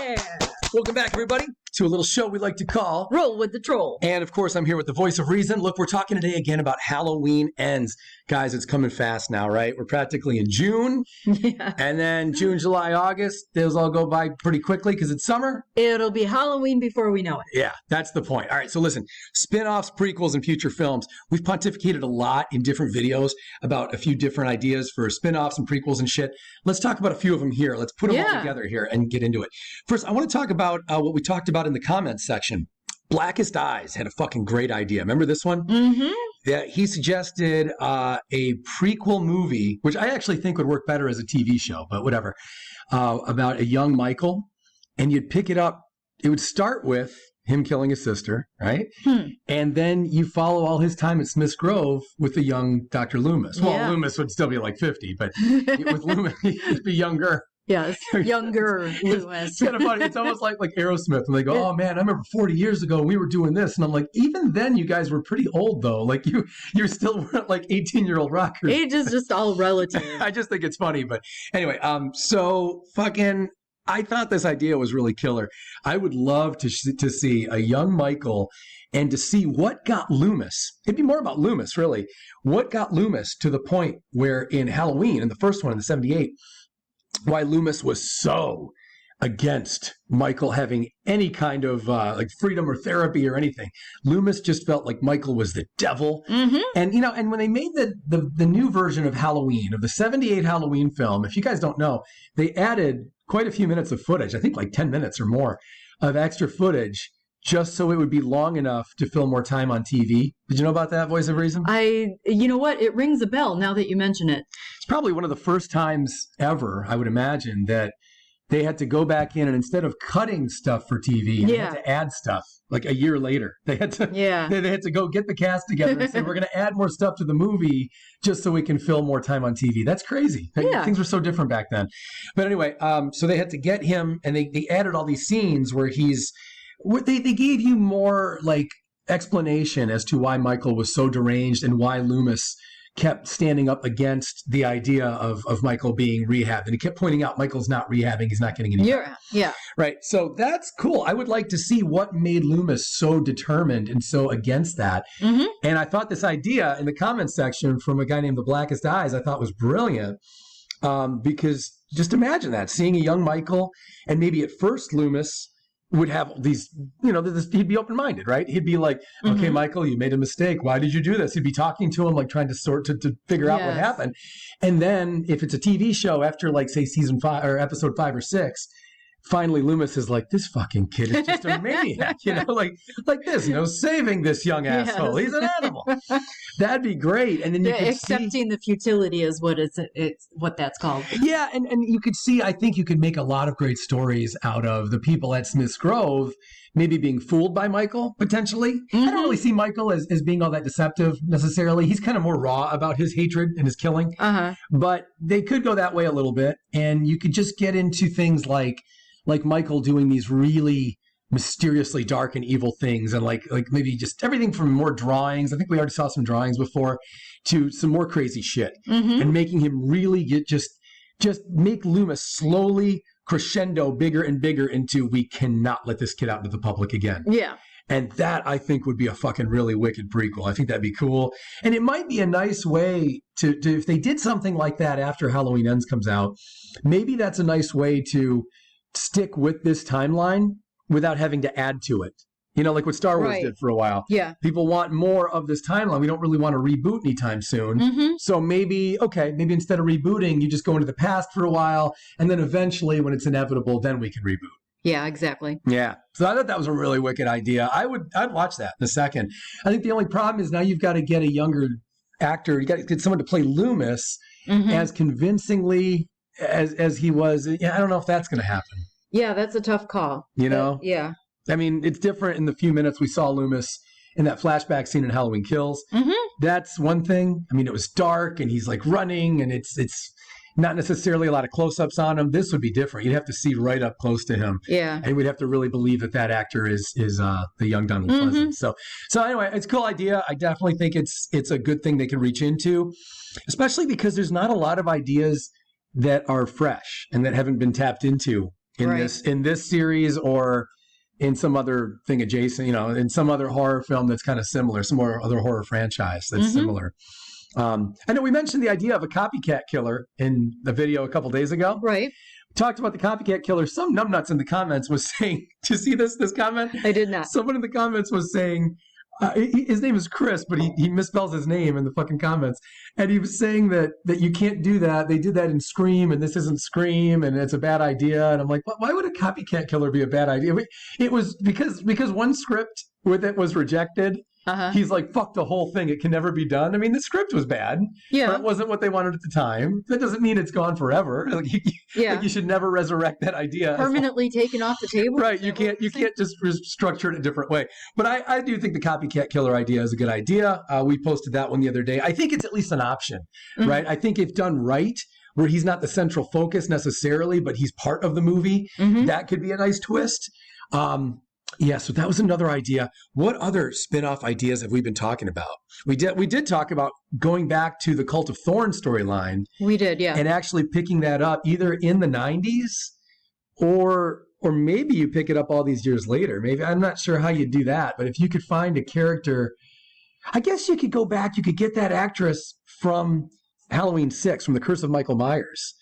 Yeah! Welcome back, everybody, to a little show we like to call Roll with the Troll. And, of course, I'm here with the voice of reason. Look, we're talking today again about Halloween Ends. Guys, it's coming fast now, right? We're practically in June. Yeah. And then June, July, August, those all go by pretty quickly because it's summer. It'll be Halloween before we know it. Yeah, that's the point. All right, so listen, spin-offs, prequels, and future films. We've pontificated a lot in different videos about a few different ideas for spin-offs and prequels and shit. Let's talk about a few of them here. Let's put them all together here and get into it. First, I want to talk about what we talked about in the comments section. Blackest Eyes had a fucking great idea. Remember this one? Mm-hmm. Yeah, he suggested a prequel movie, which I actually think would work better as a TV show, but whatever, about a young Michael. And you'd pick it up. It would start with him killing his sister, right? And then you follow all his time at Smith's Grove with the young Dr. Loomis. Well, Loomis would still be like 50, but with Loomis, he'd be younger. Yes, younger Loomis. It's kind of funny. It's almost like Aerosmith when they go, "Oh man, I remember 40 years ago we were doing this," and I'm like, even then you guys were pretty old though. Like you're still like 18-year-old rockers. Age is just all relative. I just think it's funny, but anyway, so fucking. I thought this idea was really killer. I would love to see a young Michael and to see what got Loomis. It'd be more about Loomis, really. What got Loomis to the point where in Halloween, in the first one in the 78, why Loomis was so against Michael having any kind of like freedom or therapy or anything. Loomis just felt like Michael was the devil. Mm-hmm. And, and when they made the new version of Halloween, of the 78 Halloween film, if you guys don't know, they added quite a few minutes of footage, I think like 10 minutes or more of extra footage, just so it would be long enough to fill more time on TV. Did you know about that, Voice of Reason? You know what? It rings a bell now that you mention it. It's probably one of the first times ever, I would imagine, that they had to go back in and instead of cutting stuff for TV, they had to add stuff like a year later. They had to they had to go get the cast together and say, we're going to add more stuff to the movie just so we can fill more time on TV. That's crazy. Things were so different back then. But anyway, so they had to get him, and they added all these scenes where they gave you more like explanation as to why Michael was so deranged and why Loomis kept standing up against the idea of Michael being rehabbed. And he kept pointing out Michael's not rehabbing. He's not getting any better. Yeah. Right. So that's cool. I would like to see what made Loomis so determined and so against that. Mm-hmm. And I thought this idea in the comments section from a guy named The Blackest Eyes, I thought was brilliant. Because just imagine that, seeing a young Michael, and maybe at first Loomis would have these, he'd be open-minded, right? He'd be like, okay, Michael, you made a mistake. Why did you do this? He'd be talking to him, like trying to to figure out what happened. And then if it's a TV show after like, say, season 5 or episode 5 or 6, finally Loomis is like, this fucking kid is just a maniac, like this, saving this young asshole. He's an animal. That'd be great. And then you could accepting the futility is what it's what that's called. Yeah, and you could see, I think you could make a lot of great stories out of the people at Smith's Grove maybe being fooled by Michael, potentially. Mm-hmm. I don't really see Michael as being all that deceptive necessarily. He's kind of more raw about his hatred and his killing. But they could go that way a little bit, and you could just get into things like Michael doing these really mysteriously dark and evil things, and like maybe just everything from more drawings. I think we already saw some drawings before, to some more crazy shit, and making him really get just make Loomis slowly crescendo bigger and bigger into, we cannot let this kid out into the public again. Yeah. And that, I think, would be a fucking really wicked prequel. I think that'd be cool. And it might be a nice way to if they did something like that after Halloween Ends comes out, maybe that's a nice way to stick with this timeline without having to add to it. Like what Star Wars did for a while. Yeah. People want more of this timeline. We don't really want to reboot anytime soon. So maybe instead of rebooting, you just go into the past for a while, and then eventually, when it's inevitable, then we can reboot. Yeah, exactly. Yeah. So I thought that was a really wicked idea. I'd watch that in a second. I think the only problem is now you've got to get a younger actor. You got to get someone to play Loomis as convincingly as he was. I don't know if that's going to happen. Yeah, that's a tough call. Yeah. I mean, it's different in the few minutes we saw Loomis in that flashback scene in Halloween Kills. That's one thing. I mean, it was dark and he's like running, and it's not necessarily a lot of close-ups on him. This would be different. You'd have to see right up close to him. Yeah. And we'd have to really believe that actor is the young Donald Pleasant. So anyway, it's a cool idea. I definitely think it's a good thing they can reach into, especially because there's not a lot of ideas that are fresh and that haven't been tapped into in this series or in some other thing adjacent, in some other horror film that's kind of similar, some more other horror franchise that's similar. I know we mentioned the idea of a copycat killer in the video a couple days ago. Right. We talked about the copycat killer. Some numbnuts in the comments was saying, do you see this comment? I did not. Someone in the comments was saying, his name is Chris, but he misspells his name in the fucking comments. And he was saying that you can't do that. They did that in Scream, and this isn't Scream, and it's a bad idea. And I'm like, why would a copycat killer be a bad idea? It was because one script with it was rejected. He's like, fuck the whole thing. It can never be done. I mean, the script was bad. Yeah. But it wasn't what they wanted at the time. That doesn't mean it's gone forever. Like, you should never resurrect that idea. Permanently taken off the table. Right. You can't just structure it a different way. But I do think the copycat killer idea is a good idea. We posted that one the other day. I think it's at least an option, right? I think if done right, where he's not the central focus necessarily, but he's part of the movie, that could be a nice twist. Yeah, so that was another idea. What other spin-off ideas have we been talking about? We did talk about going back to the Cult of Thorn storyline. We did, yeah. And actually picking that up either in the 90s or maybe you pick it up all these years later. Maybe, I'm not sure how you do that, but if you could find a character, I guess you could go back, you could get that actress from Halloween 6, from The Curse of Michael Myers.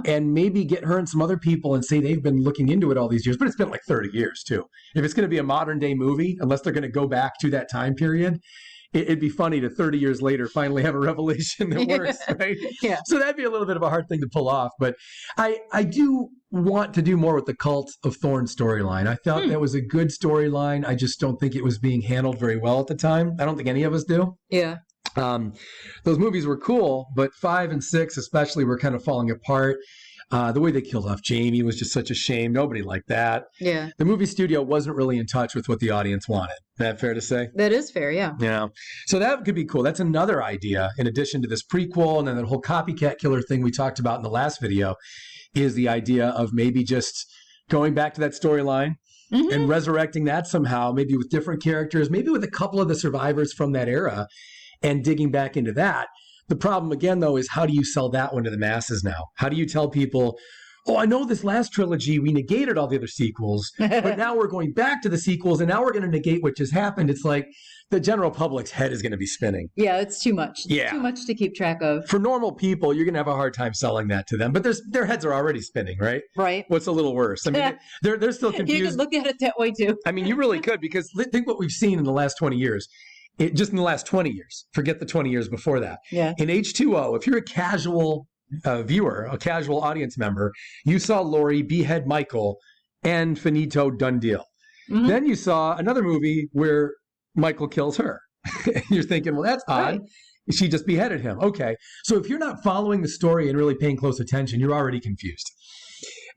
And maybe get her and some other people and say they've been looking into it all these years. But it's been like 30 years, too. If it's going to be a modern day movie, unless they're going to go back to that time period, it'd be funny to 30 years later finally have a revelation that works, right? Yeah. So that'd be a little bit of a hard thing to pull off. But I do want to do more with the Cult of Thorn storyline. I thought that was a good storyline. I just don't think it was being handled very well at the time. I don't think any of us do. Yeah. Those movies were cool, but 5 and 6 especially were kind of falling apart. The way they killed off Jamie was just such a shame. Nobody liked that. Yeah. The movie studio wasn't really in touch with what the audience wanted. Is that fair to say? That is fair, yeah. Yeah. So that could be cool. That's another idea in addition to this prequel and then that whole copycat killer thing we talked about in the last video is the idea of maybe just going back to that storyline and resurrecting that somehow, maybe with different characters, maybe with a couple of the survivors from that era. And digging back into that. The problem, again, though, is how do you sell that one to the masses now? How do you tell people, oh, I know this last trilogy, we negated all the other sequels, but now we're going back to the sequels, and now we're going to negate what just happened. It's like the general public's head is going to be spinning. Yeah, it's too much. Yeah. Too much to keep track of. For normal people, you're going to have a hard time selling that to them, but their heads are already spinning, right? Right. What's a little worse? I mean, they're still confused. You could look at it that way, too. I mean, you really could, because think what we've seen in the last 20 years. Just in the last 20 years, forget the 20 years before that. Yeah. In H2O, if you're a casual viewer, a casual audience member, you saw Laurie behead Michael and finito, done deal. Then you saw another movie where Michael kills her. You're thinking, well, that's odd. Right. She just beheaded him. Okay. So if you're not following the story and really paying close attention, you're already confused.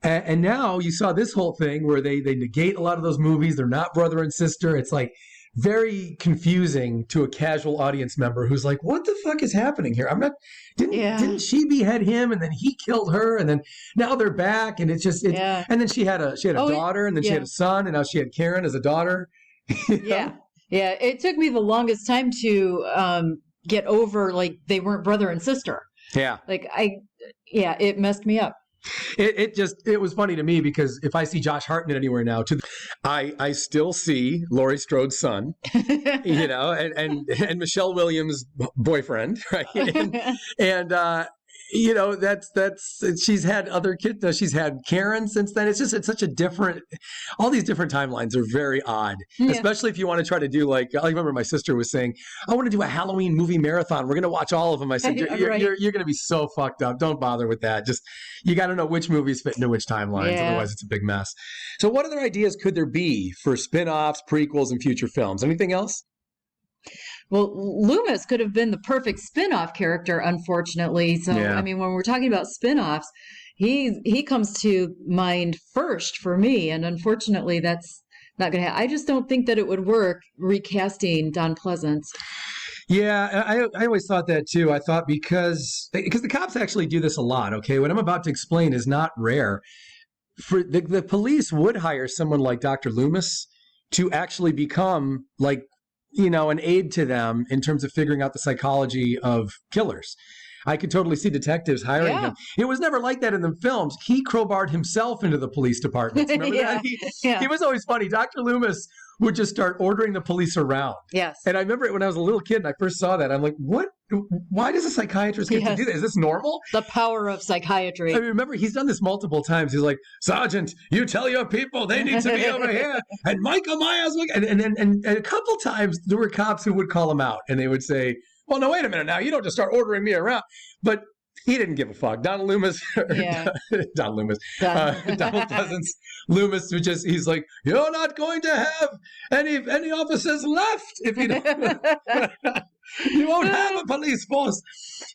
And now you saw this whole thing where they negate a lot of those movies. They're not brother and sister. It's like, very confusing to a casual audience member who's like, what the fuck is happening here? Didn't she behead him and then he killed her and then now they're back and it's just, and then she had a daughter and then she had a son and now she had Karen as a daughter. Yeah. Yeah. It took me the longest time to get over like they weren't brother and sister. Yeah. Like it messed me up. It was funny to me because if I see Josh Hartnett anywhere now, I still see Laurie Strode's son, and Michelle Williams' boyfriend, right? She's had other kids. She's had Karen since then. It's such a different. All these different timelines are very odd, especially if you want to try to do like. I remember my sister was saying, "I want to do a Halloween movie marathon. We're going to watch all of them." I said, "You're going to be so fucked up. Don't bother with that. Just you got to know which movies fit into which timelines. Otherwise, it's a big mess." So, what other ideas could there be for spin-offs, prequels, and future films? Anything else? Well, Loomis could have been the perfect spin-off character, unfortunately. So, I mean, when we're talking about spin-offs, he comes to mind first for me. And unfortunately, that's not going to happen. I just don't think that it would work recasting Don Pleasance. Yeah, I always thought that too. I thought because the cops actually do this a lot, okay? What I'm about to explain is not rare. For the police would hire someone like Dr. Loomis to actually become like, an aid to them in terms of figuring out the psychology of killers. I could totally see detectives hiring him. It was never like that in the films. He crowbarred himself into the police departments. Remember that? He was always funny. Dr. Loomis would just start ordering the police around. Yes. And I remember it when I was a little kid and I first saw that. I'm like, what? Why does a psychiatrist get to do that? Is this normal? The power of psychiatry. I mean, remember, he's done this multiple times. He's like, Sergeant, you tell your people they need to be over here. And Michael Myers, and a couple times there were cops who would call him out and they would say, well, no, wait a minute now. You don't just start ordering me around. But he didn't give a fuck. Donald Loomis, Donald Pleasance, Loomis, he's like, you're not going to have any officers left if you don't. You won't have a police force.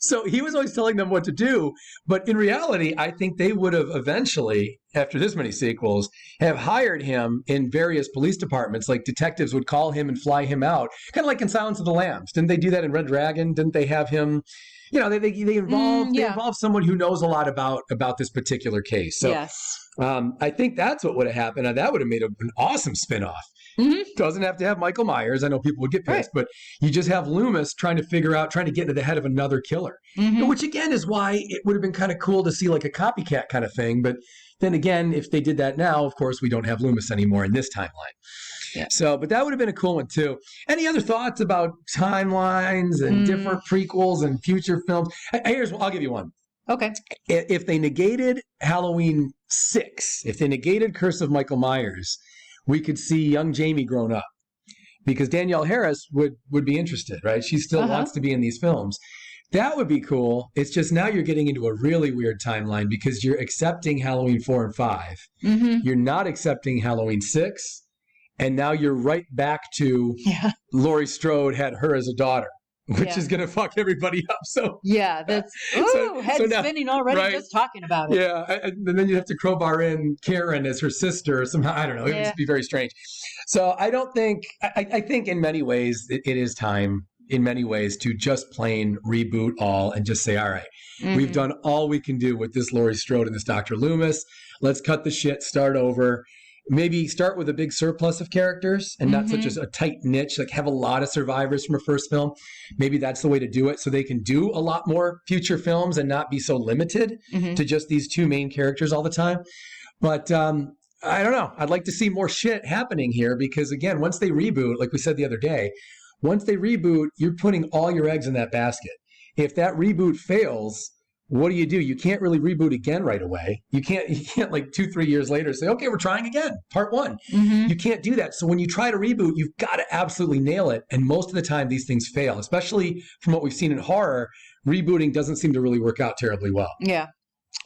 So he was always telling them what to do. But in reality, I think they would have eventually, after this many sequels, have hired him in various police departments. Like detectives would call him and fly him out. Kind of like in Silence of the Lambs. Didn't they do that in Red Dragon? Didn't they have him... You know, they involve someone who knows a lot about this particular case. So I think that's what would have happened. And that would have made an awesome spinoff. Doesn't have to have Michael Myers. I know people would get pissed, but you just have Loomis trying to get into the head of another killer. Which again is why it would have been kind of cool to see like a copycat kind of thing. But then again, if they did that now, of course, we don't have Loomis anymore in this timeline. Yeah. So, but that would have been a cool one too. Any other thoughts about timelines and different prequels and future films? I'll give you one. Okay. If they negated Halloween 6, if they negated Curse of Michael Myers, we could see young Jamie grown up. Because Danielle Harris would be interested, right? She still wants to be in these films. That would be cool. It's just now you're getting into a really weird timeline because you're accepting Halloween 4 and 5. You're not accepting Halloween 6. And now you're right back to Laurie Strode had her as a daughter, which is going to fuck everybody up. So that's head spinning already just talking about it. Yeah, and then you have to crowbar in Karen as her sister somehow. I don't know. It would just be very strange. So I don't think. I think in many ways it is time. In many ways, to just plain reboot all and just say, all right, we've done all we can do with this Laurie Strode and this Dr. Loomis. Let's cut the shit. Start over. Maybe start with a big surplus of characters and not such a tight niche, like have a lot of survivors from a first film. Maybe that's the way to do it so they can do a lot more future films and not be so limited to just these two main characters all the time. But I don't know. I'd like to see more shit happening here because, again, once they reboot, like we said the other day, once they reboot, you're putting all your eggs in that basket. If that reboot fails, what do? You can't really reboot again right away. You can't like 2-3 years later say, okay, we're trying again, part 1. You can't do that. So when you try to reboot, you've got to absolutely nail it. And most of the time these things fail, especially from what we've seen in horror. Rebooting doesn't seem to really work out terribly well. Yeah.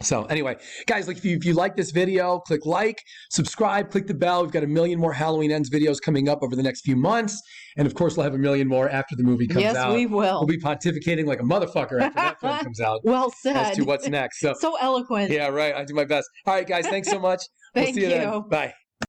So anyway, guys, like if you like this video, click like, subscribe, click the bell. We've got 1 million more Halloween Ends videos coming up over the next few months. And of course, we'll have 1 million more after the movie comes out. Yes, we will. We'll be pontificacating like a motherfucker after that film comes out. Well said. As to what's next. So eloquent. Yeah, right. I do my best. All right, guys, thanks so much. Thank we'll see you you. then. Bye.